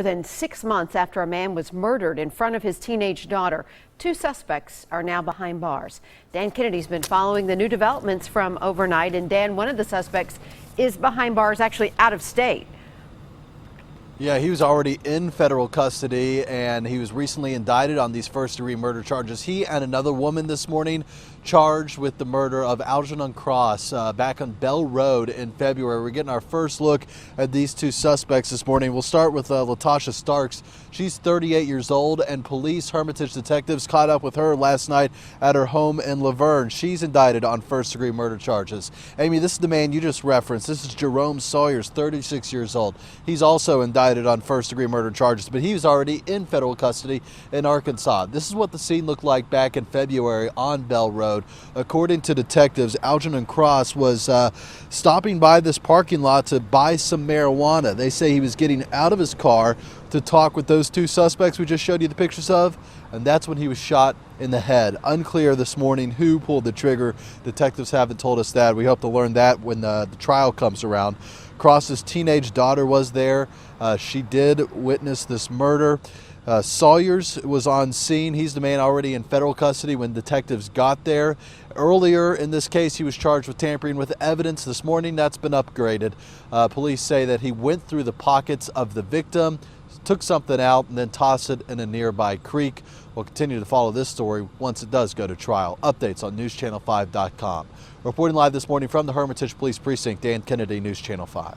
More than 6 months after a man was murdered in front of his teenage daughter, 2 suspects are now behind bars. Dan Kennedy's been following the new developments from overnight. And Dan, one of the suspects is behind bars, actually out of state. Yeah, he was already in federal custody, and he was recently indicted on these first-degree murder charges. He and another woman this morning charged with the murder of Algernon Cross back on Bell Road in February. We're getting our first look at these 2 suspects this morning. We'll start with Latasha Starks. She's 38 years old, and police Hermitage detectives caught up with her last night at her home in Laverne. She's indicted on first-degree murder charges. Amy, this is the man you just referenced. This is Jerome Sawyers, 36 years old. He's also indicted on first-degree murder charges, but he was already in federal custody in Arkansas. This is what the scene looked like back in February on Bell Road. According to detectives, Algernon Cross was stopping by this parking lot to buy some marijuana. They say he was getting out of his car to talk with those 2 suspects we just showed you the pictures of, and that's when he was shot in the head. Unclear this morning who pulled the trigger. Detectives haven't told us that. We hope to learn that when the trial comes around. Cross's teenage daughter was there. She did witness this murder. Sawyers was on scene. He's the man already in federal custody when detectives got there. Earlier in this case, he was charged with tampering with evidence. This morning, that's been upgraded. Police say that he went through the pockets of the victim, took something out, and then tossed it in a nearby creek. We'll continue to follow this story once it does go to trial. Updates on newschannel5.com. Reporting live this morning from the Hermitage Police Precinct, Dan Kennedy, News Channel 5.